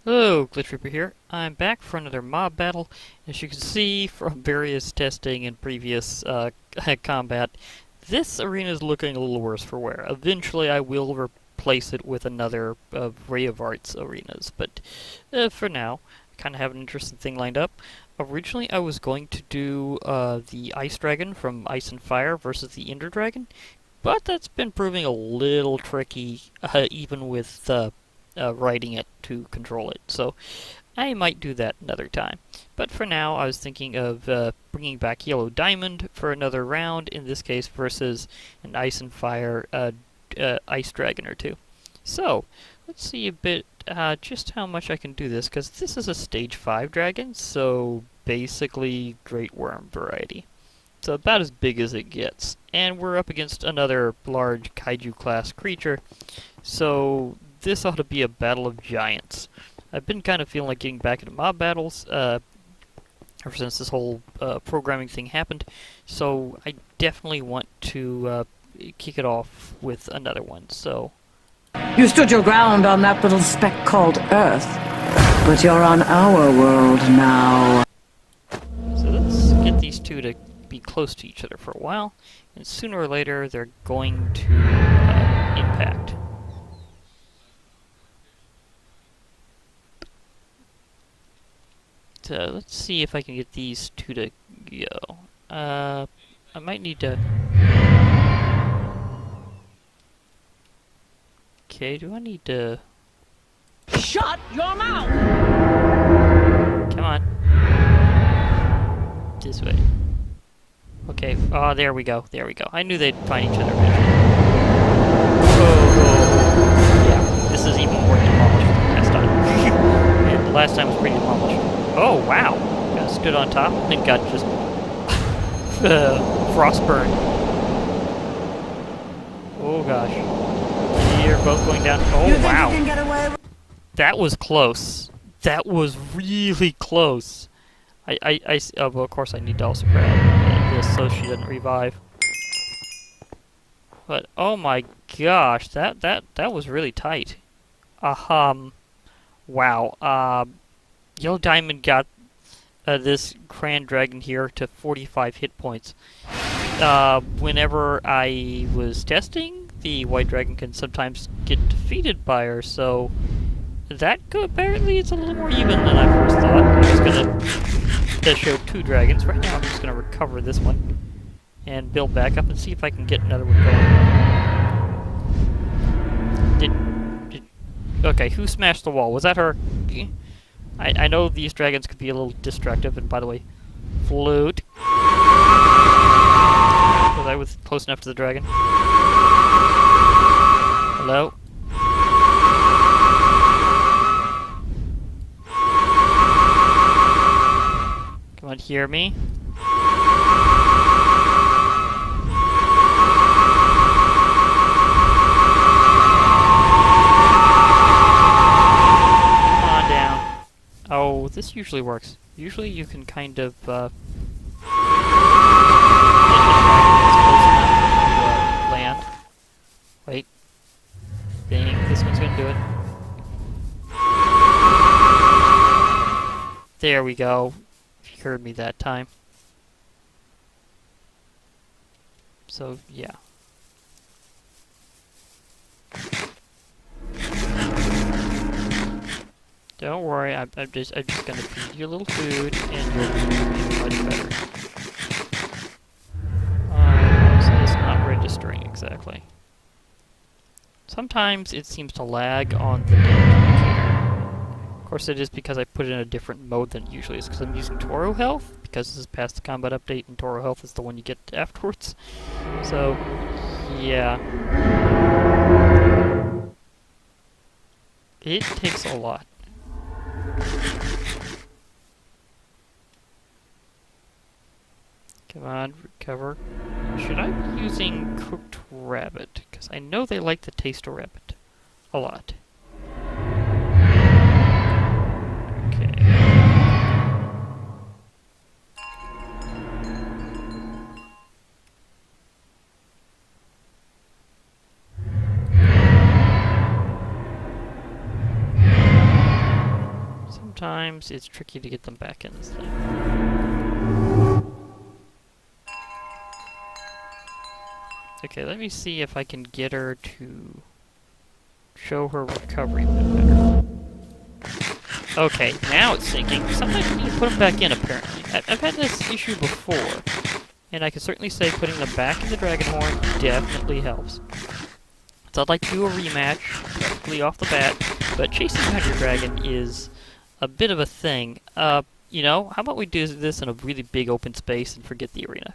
Hello, Glitch Reaper here. I'm back for another mob battle. As you can see from various testing and previous combat, this arena is looking a little worse for wear. Eventually I will replace it with another Ray of Arts arenas, but for now, I kind of have an interesting thing lined up. Originally I was going to do the Ice Dragon from Ice and Fire versus the Ender Dragon, but that's been proving a little tricky, even with writing it to control it. So I might do that another time. But for now, I was thinking of bringing back Yellow Diamond for another round, in this case versus an Ice and Fire Ice Dragon or two. So, let's see a bit just how much I can do this, because this is a Stage 5 dragon, so basically Great Worm variety. So about as big as it gets. And we're up against another large kaiju class creature, so this ought to be a battle of giants. I've been kind of feeling like getting back into mob battles ever since this whole programming thing happened, so I definitely want to kick it off with another one. So You stood your ground on that little speck called Earth, but you're on our world now. So let's get these two to be close to each other for a while, and sooner or later they're going to impact. So let's see if I can get these two to go. I might need to... Okay, do I need to... Shut your mouth! Come on. This way. Okay, there we go, there we go. I knew they'd find each other eventually. Oh, yeah, this is even more demolished than last time. And the last time was pretty demolished. Oh, wow! Kinda stood on top and got just frostburned. Oh gosh. You're both going down. Oh, wow. You can get away with That was close. That was really close. Oh, well, of course I need to also grab this so she doesn't revive. But, oh my gosh, that was really tight. Wow. Yellow Diamond got this Grand Dragon here to 45 hit points. Whenever I was testing, the White Dragon can sometimes get defeated by her, so that apparently it's a little more even than I first thought. I'm just gonna show two dragons. Right now I'm just gonna recover this one and build back up and see if I can get another one going. Okay, who smashed the wall? Was that her? I know these dragons could be a little destructive, and by the way, flute. Was I close enough to the dragon? Hello? Come on, hear me? Oh, this usually works. Usually you can kind of, get the dragon close enough to, land. Wait. Think this one's gonna do it. There we go. You heard me that time. So, yeah. Don't worry, I'm just gonna feed you a little food, and you'll be much better. So it's not registering exactly. Sometimes it seems to lag on the damage indicator. Of course, it is because I put it in a different mode than it usually is, because I'm using Toro Health, because this is past the combat update, and Toro Health is the one you get afterwards. So, yeah. It takes a lot. Come on, recover. Should I be using cooked rabbit? Because I know they like the taste of rabbit a lot. Okay. sometimes it's tricky to get them back in this thing. Okay, let me see if I can get her to show her recovery a bit better. Okay, now it's syncing. Sometimes you need to put them back in, apparently. I've had this issue before, and I can certainly say putting them back in the Dragon Horn definitely helps. So I'd like to do a rematch, practically off the bat, but chasing down your dragon is a bit of a thing. You know, how about we do this in a really big open space and forget the arena?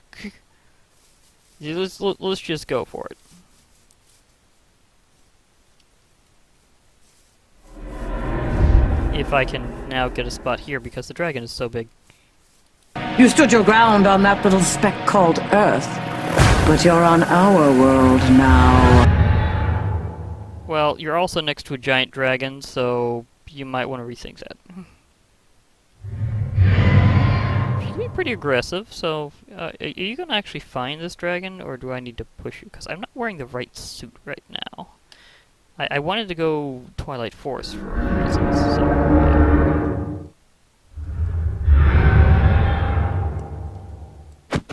Let's just go for it. If I can now get a spot here because the dragon is so big. You stood your ground on that little speck called Earth, but you're on our world now. Well, you're also next to a giant dragon, so you might want to rethink that. She's being pretty aggressive, so are you going to actually find this dragon, or do I need to push you? Because I'm not wearing the right suit right now. I wanted to go Twilight Force for reasons, so...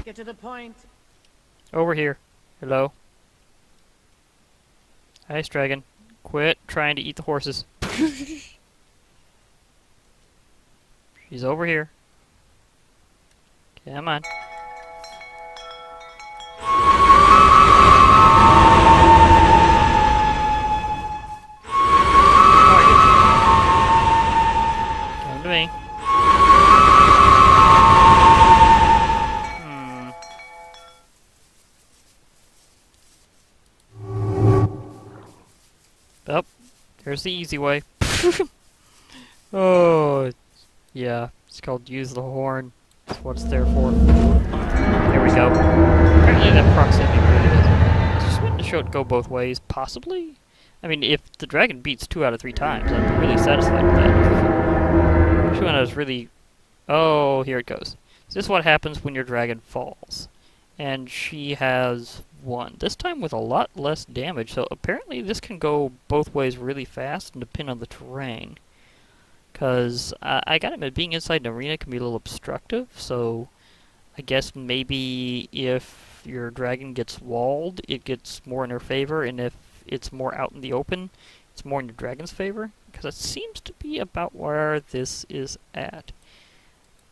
Get to the point. Over here. Hello. Ice dragon. Quit trying to eat the horses. She's over here. Come on. Come to me. Oh, there's the easy way. Oh, yeah. It's called use the horn. That's what it's there for. There we go. Apparently that proximity really doesn't. Just wanted to show it go both ways, possibly? I mean, if the dragon beats 2 out of 3 times, I'd be really satisfied with that. Which one I was really... Oh, here it goes. So this is what happens when your dragon falls. And she has 1. This time with a lot less damage, so apparently this can go both ways really fast and depend on the terrain. Because I gotta admit, being inside an arena can be a little obstructive, so I guess maybe if your dragon gets walled, it gets more in her favor, and if it's more out in the open, it's more in your dragon's favor. Because it seems to be about where this is at.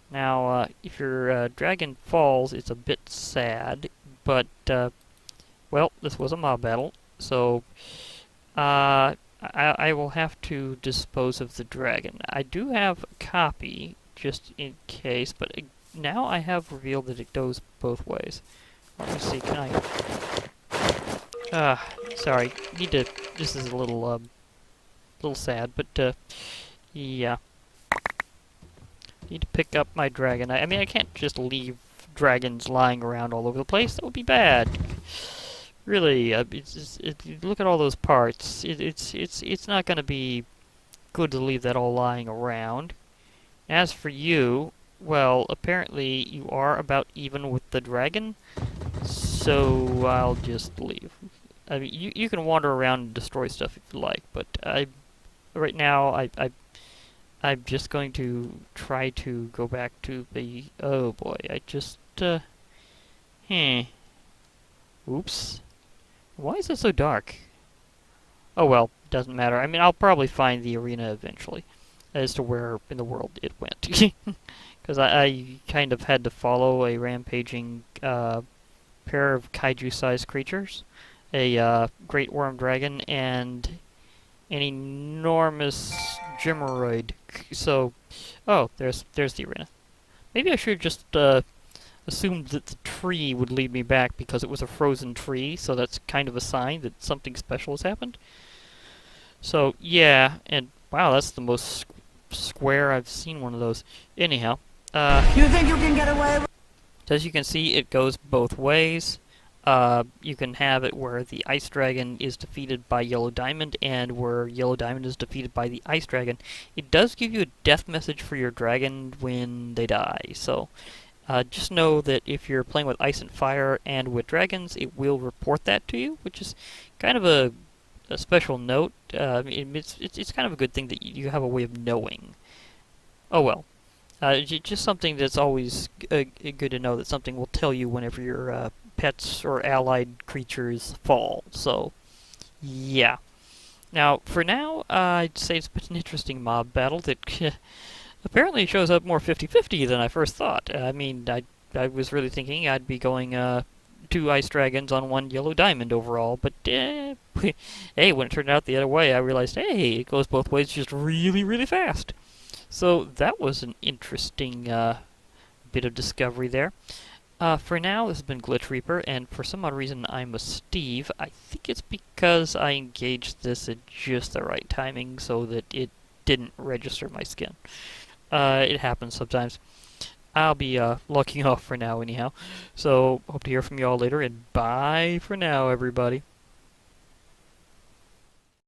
Now, if your dragon falls, it's a bit sad, but, well, this was a mob battle, so I will have to dispose of the dragon. I do have a copy, just in case, but now I have revealed that it goes both ways. Let me see, can I... sorry, need to... This is a little sad, but, yeah. Need to pick up my dragon. I mean, I can't just leave dragons lying around all over the place. That would be bad. Really, look at all those parts. It's not going to be good to leave that all lying around. As for you, well, apparently you are about even with the dragon, so I'll just leave. I mean, you can wander around and destroy stuff if you like, but right now I'm just going to try to go back to the... Oh boy, I just... Oops. Why is it so dark? Oh well, doesn't matter. I mean, I'll probably find the arena eventually, as to where in the world it went. Because I kind of had to follow a rampaging pair of kaiju-sized creatures. A great worm dragon and an enormous Gimmeroid. So, oh, there's the arena. Maybe I should just assumed that the tree would lead me back because it was a frozen tree, so that's kind of a sign that something special has happened. So, yeah, and wow, that's the most square I've seen one of those. Anyhow, You think you can get away with... as you can see, it goes both ways. You can have it where the Ice Dragon is defeated by Yellow Diamond, and where Yellow Diamond is defeated by the Ice Dragon. It does give you a death message for your dragon when they die, so just know that if you're playing with Ice and Fire and with dragons, it will report that to you, which is kind of a special note. It's kind of a good thing that you have a way of knowing Oh well. Just something that's always good to know that something will tell you whenever your pets or allied creatures fall. So, yeah. Now, for now, I'd say it's been an interesting mob battle that apparently shows up more 50-50 than I first thought. I mean, I was really thinking I'd be going two ice dragons on one yellow diamond overall, but hey, when it turned out the other way, I realized, hey, it goes both ways just really, really fast. So that was an interesting bit of discovery there. For now, this has been Glitch Reaper, and for some odd reason I'm a Steve. I think it's because I engaged this at just the right timing so that it didn't register my skin. It happens sometimes. I'll be logging off for now anyhow. So, hope to hear from you all later, and bye for now, everybody.